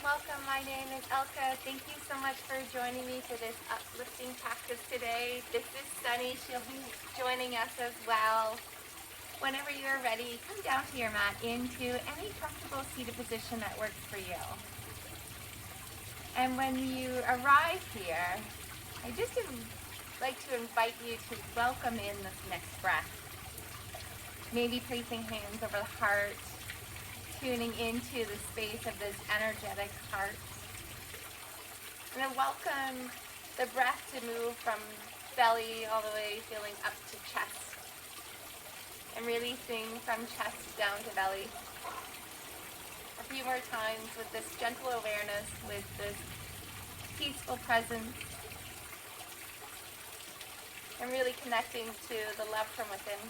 welcome. My name is Elke. Thank you so much for joining me for this uplifting practice today. This is Sunny. She'll be joining us as well. Whenever you're ready, come down to your mat into any comfortable seated position that works for you. And when you arrive here, I just like to invite you to welcome in this next breath. Maybe placing hands over the heart, tuning into the space of this energetic heart. And then welcome the breath to move from belly all the way, feeling up to chest. And releasing from chest down to belly. A few more times with this gentle awareness, with this peaceful presence. And really connecting to the love from within.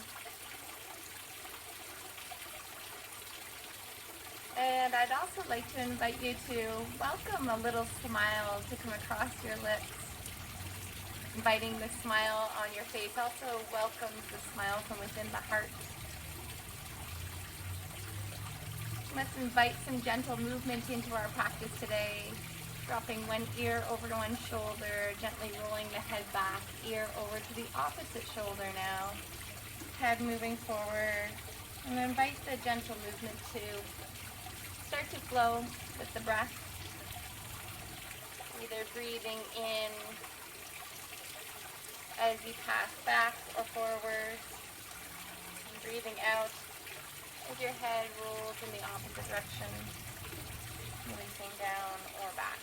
And I'd also like to invite you to welcome a little smile to come across your lips. Inviting the smile on your face also welcomes the smile from within the heart. Let's invite some gentle movement into our practice today. Dropping one ear over to one shoulder, gently rolling the head back, ear over to the opposite shoulder now. Head moving forward. And invite the gentle movement to start to flow with the breath. Either breathing in as you pass back or forward. And breathing out as your head rolls in the opposite direction. Releasing down or back.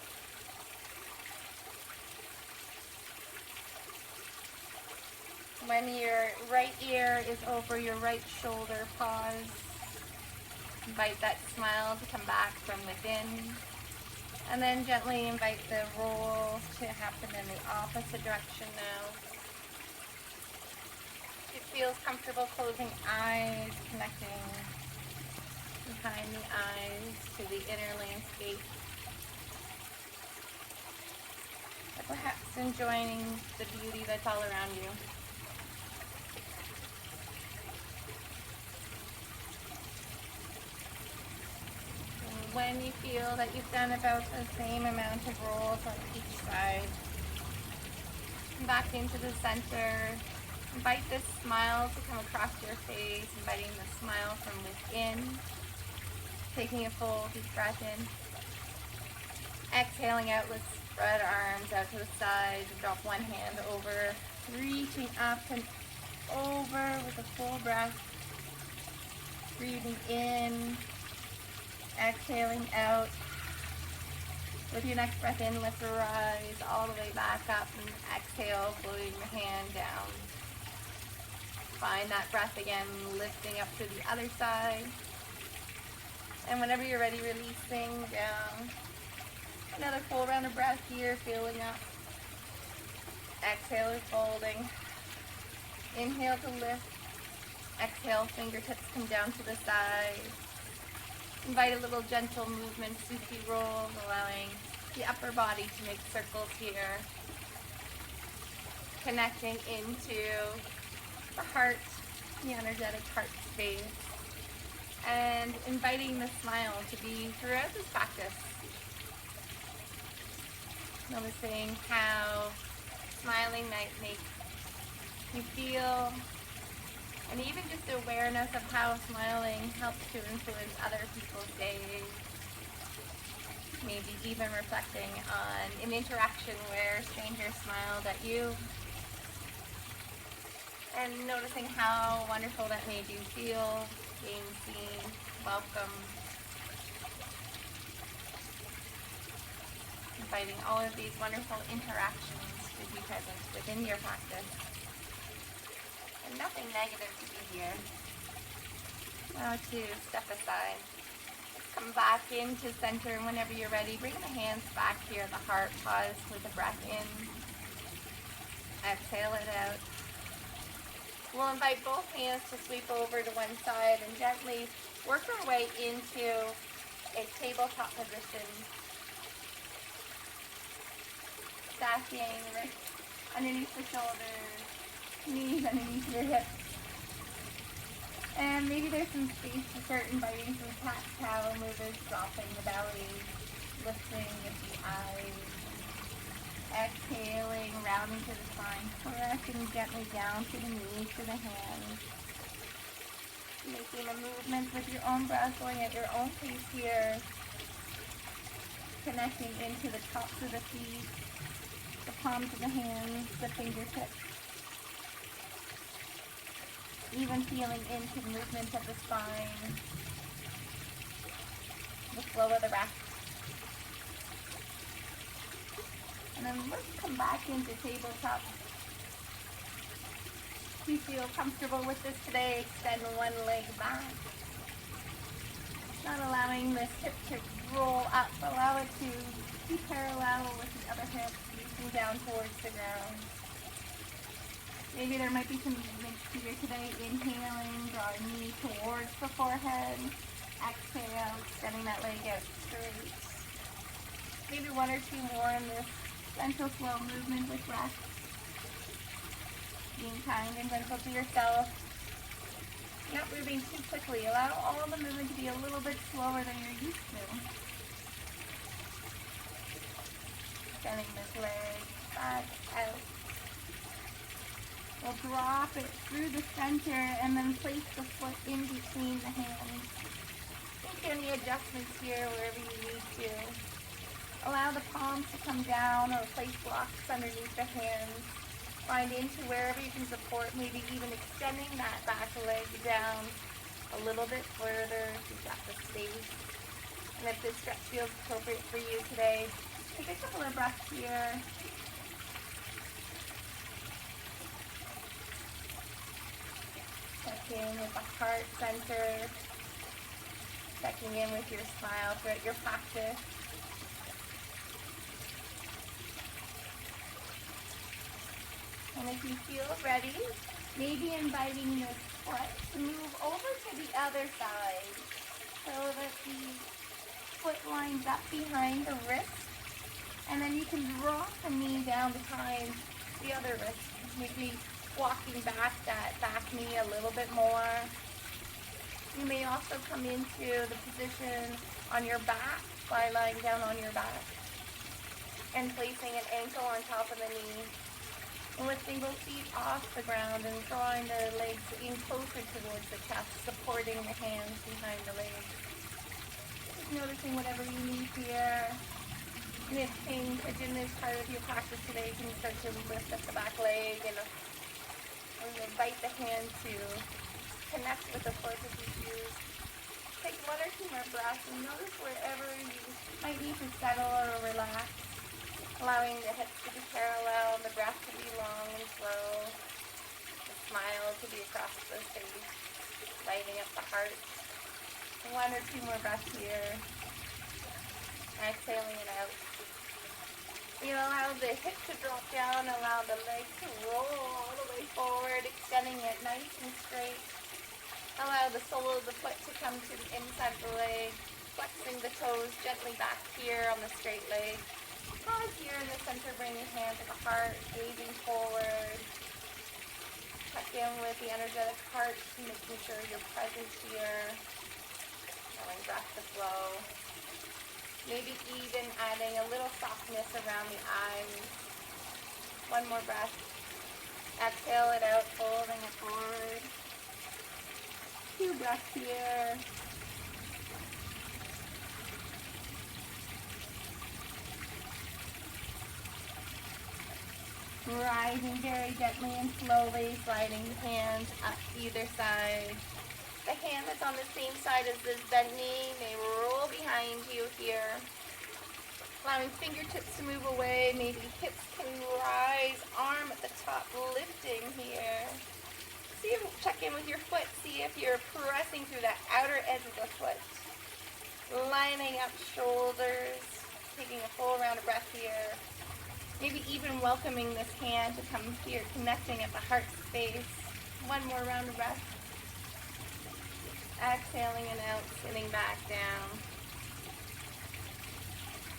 When your right ear is over your right shoulder, pause. Invite that smile to come back from within. And then gently invite the roll to happen in the opposite direction now. It feels comfortable closing eyes, connecting behind the eyes to the inner landscape. Or perhaps enjoying the beauty that's all around you. When you feel that you've done about the same amount of rolls on each side, come back into the center. Invite this smile to come across your face, inviting the smile from within. Taking a full deep breath in. Exhaling out, let's spread arms out to the sides and drop one hand over, reaching up and over with a full breath. Breathing in. Exhaling out. With your next breath in, let's rise all the way back up and exhale, floating your hand down. Find that breath again, lifting up to the other side. And whenever you're ready, releasing down. Another full round of breath here, filling up. Exhale, folding. Inhale to lift. Exhale, fingertips come down to the side. Invite a little gentle movement, suki rolls, allowing the upper body to make circles here. Connecting into the heart, the energetic heart space. And inviting the smile to be throughout this practice. Noticing how smiling might make you feel. And even just awareness of how smiling helps to influence other people's days. Maybe even reflecting on an interaction where strangers smiled at you. And noticing how wonderful that made you feel, being seen, welcome. Inviting all of these wonderful interactions to be present within your practice. And nothing negative to be here. Now to step aside. Come back into center, and whenever you're ready, bring the hands back here at the heart. Pause with a breath in. Exhale it out. We'll invite both hands to sweep over to one side and gently work our way into a tabletop position. Stacking right underneath the shoulders. Knees underneath your hips. And maybe there's some space to start inviting some cat-cow movements, dropping the belly. lifting with the eyes. Exhaling, rounding to the spine, pressing gently down to the knees, to the hands. Making a movement with your own breath, going at your own pace here. Connecting into the tops of the feet, the palms of the hands, the fingertips. Even feeling into the movement of the spine, the flow of the breath. And then let's come back into tabletop. If you feel comfortable with this today, extend one leg back. Not allowing this hip to roll up, allow it to be parallel with the other hip, reaching down towards the ground. Maybe there might be some movement here today. Inhaling, drawing knee towards the forehead. Exhale, extending that leg out straight. Maybe one or two more in this gentle, slow movement with breath. Being kind and gentle to yourself. Not moving too quickly. Allow all the movement to be a little bit slower than you're used to. Extending this leg back out. We'll drop it through the center and then place the foot in between the hands. Make any adjustments here wherever you need to. Allow the palms to come down or place blocks underneath the hands. Find into wherever you can support, maybe even extending that back leg down a little bit further if you've got the space. And if this stretch feels appropriate for you today, take a couple of breaths here. Check in with the heart center. Checking in with your smile throughout your practice. And if you feel ready, maybe inviting this foot to move over to the other side so that the foot lines up behind the wrist. And then you can drop the knee down behind the other wrist, maybe walking back that back knee a little bit more. You may also come into the position on your back by lying down on your back and placing an ankle on top of the knee. Lifting both feet off the ground and drawing the legs in closer towards the chest, supporting the hands behind the legs. Just noticing whatever you need here. And if pain pigeon is part of your practice today, you can start to lift up the back leg and invite the hand to connect with the foot if you choose. Take one or two more breaths and notice wherever you might need to settle or relax. Allowing the hips to be parallel, the breath to be long and slow, the smile to be across the face, lighting up the heart. One or two more breaths here. Exhaling it out. You allow the hip to drop down, allow the leg to roll all the way forward, extending it nice and straight. Allow the sole of the foot to come to the inside of the leg, flexing the toes gently back here on the straight leg. Pause here in the center, bring your hand to the heart, gazing forward. Check in with the energetic heart, making sure you're present here. Allowing breath to flow. Maybe even adding a little softness around the eyes. One more breath. Exhale it out, folding it forward. 2 breaths here. Rising very gently and slowly, sliding the hands up either side. The hand that's on the same side as this bent knee may roll behind you here. Allowing fingertips to move away, maybe hips can rise, arm at the top, lifting here. See if, check in with your foot, see if you're pressing through that outer edge of the foot. Lining up shoulders, taking a full round of breath here. Maybe even welcoming this hand to come here, connecting at the heart space. One more round of breath. Exhaling and out, sitting back down.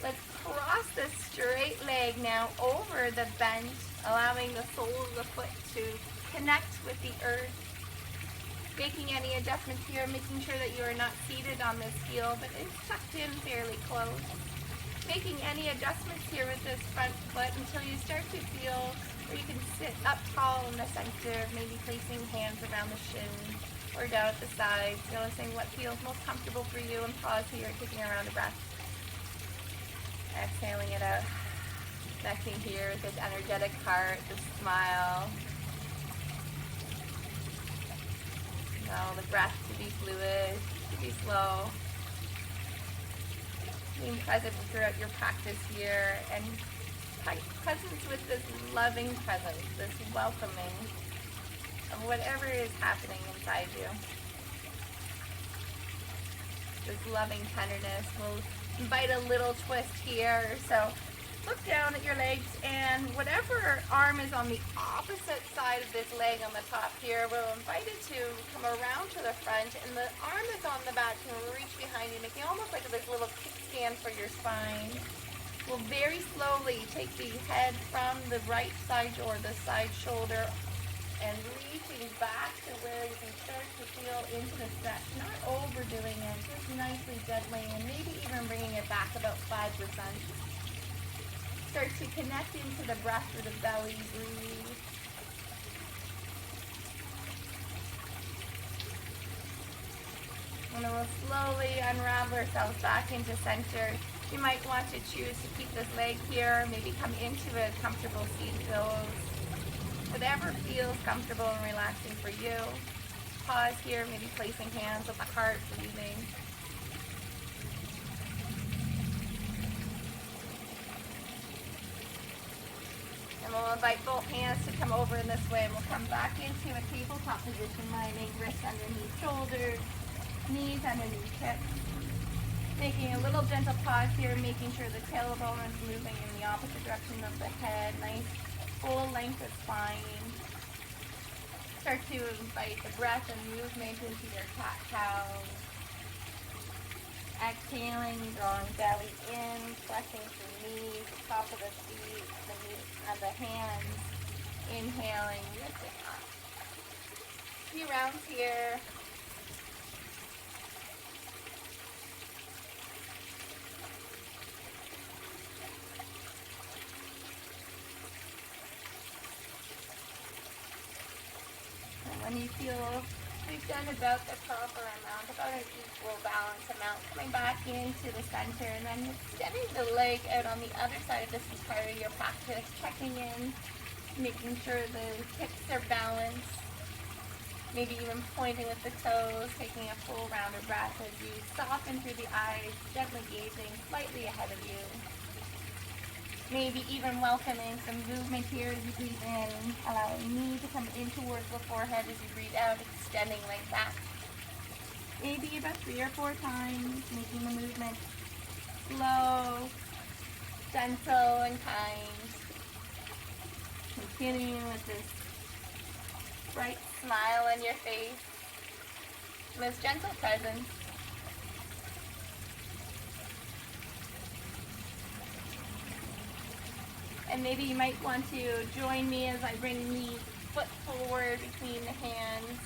Let's cross the straight leg now over the bent, allowing the sole of the foot to connect with the earth. Making any adjustments here, making sure that you are not seated on this heel, but it's tucked in fairly close. Making any adjustments here with this front foot until you start to feel where you can sit up tall in the center, maybe placing hands around the shins or down at the sides, noticing what feels most comfortable for you, and pause here, taking a round of breath. Exhaling it out. Connecting here with this energetic heart, this smile. Allow the breath to be fluid, to be slow. Being present throughout your practice here, and presence with this loving presence, this welcoming of whatever is happening inside you. This loving tenderness. We'll invite a little twist here. So look down at your legs, and whatever arm is on the opposite side of this leg on the top here, we'll invite it to come around to the front, and the arm that's on the back can reach behind you, making almost like this little kickstand for your spine. We'll very slowly take the head from the right side or the side shoulder and reaching back to where you can start to feel into the stretch, not overdoing it, just nicely, gently, and maybe even bringing it back about 5%. Start to connect into the breath through the belly, breathe. And then we'll slowly unravel ourselves back into center. You might want to choose to keep this leg here, maybe come into a comfortable seated pose. Whatever feels comfortable and relaxing for you. Pause here, maybe placing hands on the heart, breathing. And we'll invite both hands to come over in this way, and we'll come back into a tabletop position, lining wrists underneath shoulders, knees underneath hips. Making a little gentle pause here, making sure the tailbone is moving in the opposite direction of the head. Nice full length of spine. Start to invite the breath and movement into your cat-cow. Exhaling, drawing belly in, pressing through knees, the top of the feet, the knees, and the hands. Inhaling, lifting up. A few rounds here. And when you feel we've done about the proper amount, about an equal balance amount, coming back into the center, and then extending the leg out on the other side of this is part of your practice, checking in, making sure the hips are balanced, maybe even pointing with the toes, taking a full round of breath as you soften through the eyes, gently gazing slightly ahead of you. Maybe even welcoming some movement here as you breathe in, allowing knee to come in towards the forehead as you breathe out, extending like that. Maybe about 3 or 4 times, making the movement slow, gentle, and kind. Continuing with this bright smile on your face, and this gentle presence. And maybe you might want to join me as I bring the foot forward between the hands,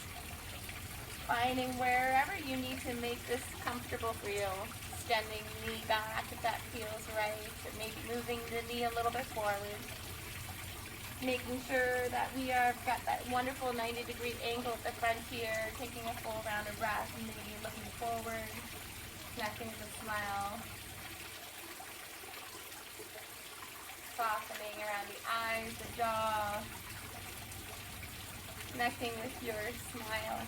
finding wherever you need to make this comfortable for you. Extending the knee back if that feels right, or maybe moving the knee a little bit forward. Making sure that we have got that wonderful 90-degree angle at the front here, taking a full round of breath, and maybe looking forward, connecting with a smile. Softening around the eyes, the jaw, connecting with your smile.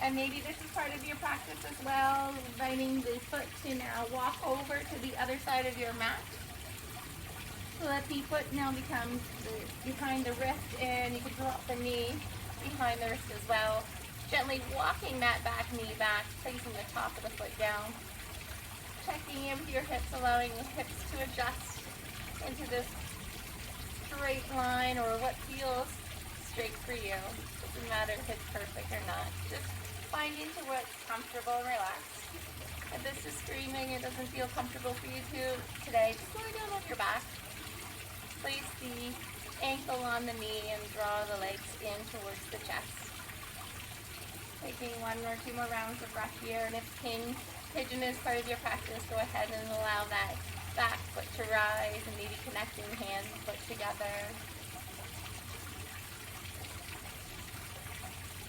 And maybe this is part of your practice as well, inviting the foot to now walk over to the other side of your mat. So that the foot now becomes behind the wrist, and you can drop the knee behind the wrist as well. Gently walking that back knee back, placing the top of the foot down. Checking in with your hips, allowing the hips to adjust into this straight line or what feels straight for you. Doesn't matter if it's perfect or not. Just find into what's comfortable and relaxed. If this is screaming, it doesn't feel comfortable for you today, just lie down on your back. Place the ankle on the knee and draw the legs in towards the chest. Taking one or two more rounds of breath here, and if pigeon is part of your practice, go ahead and allow that back foot to rise and maybe connecting hands foot together.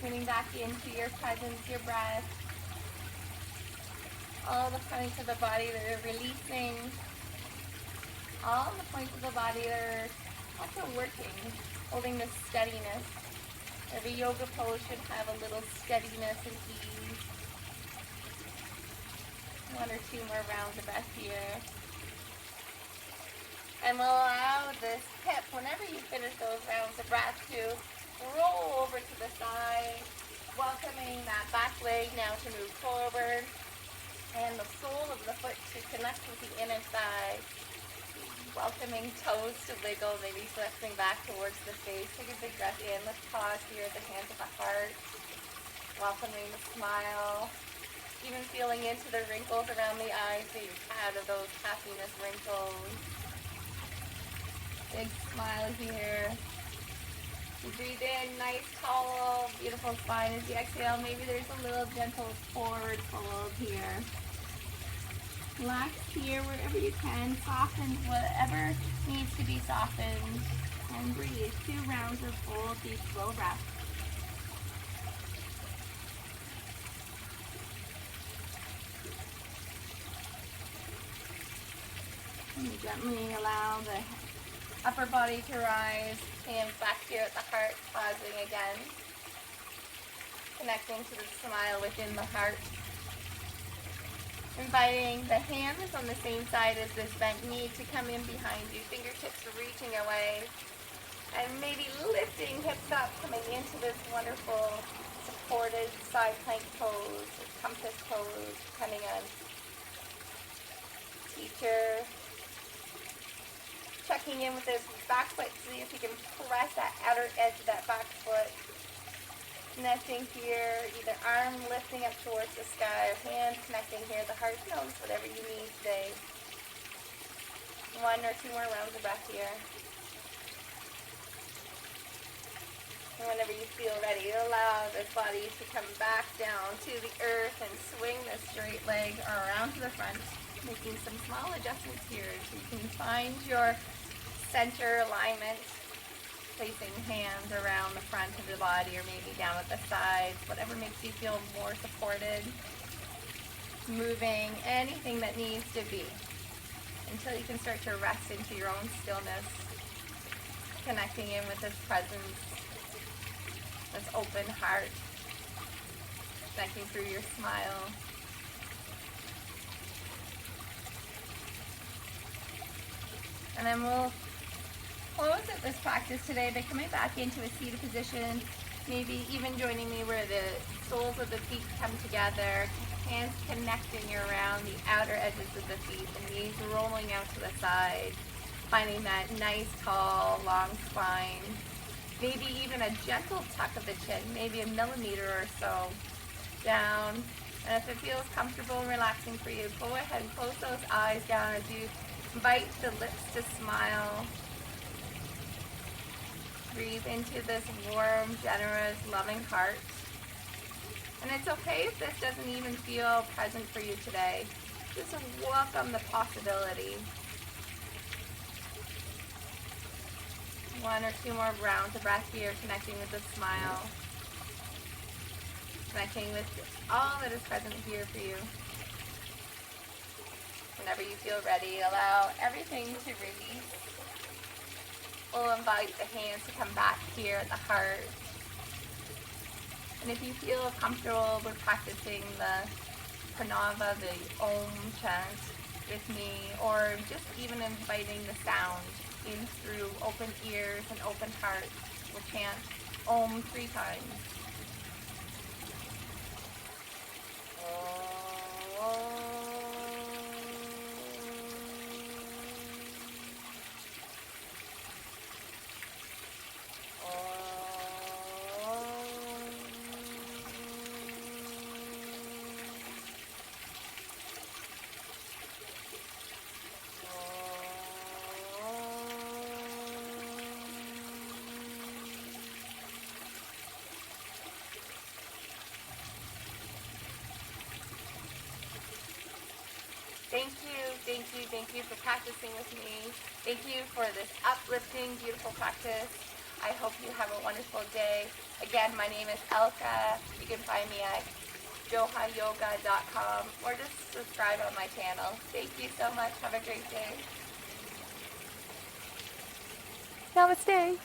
Turning back into your presence, your breath. All the points of the body that are releasing. All the points of the body that are also working, holding this steadiness. Every yoga pose should have a little steadiness and ease. One or two more rounds of breath here. And we'll allow this hip, whenever you finish those rounds of breath, to roll over to the side, welcoming that back leg now to move forward, and the sole of the foot to connect with the inner thigh. Welcoming toes to wiggle, maybe flexing back towards the face. Take a big breath in. Let's pause here at the hands of the heart. Welcoming the smile. Even feeling into the wrinkles around the eyes, being proud of those happiness wrinkles. Big smile here. You breathe in, nice, tall, beautiful spine. As you exhale, maybe there's a little gentle forward fold here. Relax here wherever you can. Soften whatever needs to be softened. And breathe. 2 rounds of full, deep, slow breath. And you gently allow the upper body to rise. Hands back here at the heart. Pausing again. Connecting to the smile within the heart. Inviting the hands on the same side as this bent knee to come in behind you. Fingertips reaching away. And maybe lifting hips up, coming into this wonderful supported side plank pose, or compass pose, depending on teacher. Checking in with this back foot, see if you can press that outer edge of that back foot. Connecting here, either arm lifting up towards the sky, or hands connecting here. The heart knows whatever you need today. 1 or 2 more rounds of breath here. And whenever you feel ready, allow this body to come back down to the earth and swing the straight leg around to the front. Making some small adjustments here so you can find your center alignment. Placing hands around the front of the body or maybe down at the sides, whatever makes you feel more supported. Moving anything that needs to be until you can start to rest into your own stillness. Connecting in with this presence, this open heart. Connecting through your smile. And then we'll close at this practice today by coming back into a seated position, maybe even joining me where the soles of the feet come together, hands connecting around the outer edges of the feet, the knees rolling out to the side, finding that nice, tall, long spine, maybe even a gentle tuck of the chin, maybe a millimeter or so down. And if it feels comfortable and relaxing for you, go ahead and close those eyes down as you invite the lips to smile. Breathe into this warm, generous, loving heart. And it's okay if this doesn't even feel present for you today. Just welcome the possibility. 1 or 2 more rounds of breath here, connecting with the smile. Connecting with all that is present here for you. Whenever you feel ready, allow everything to release. We'll invite the hands to come back here at the heart. And if you feel comfortable with practicing the pranayama, the Om chant with me, or just even inviting the sound in through open ears and open hearts, we'll chant Om 3 times. Thank you for practicing with me. Thank you for this uplifting, beautiful practice. I hope you have a wonderful day. Again, my name is Elke. You can find me at johayoga.com or just subscribe on my channel. Thank you so much. Have a great day. Namaste.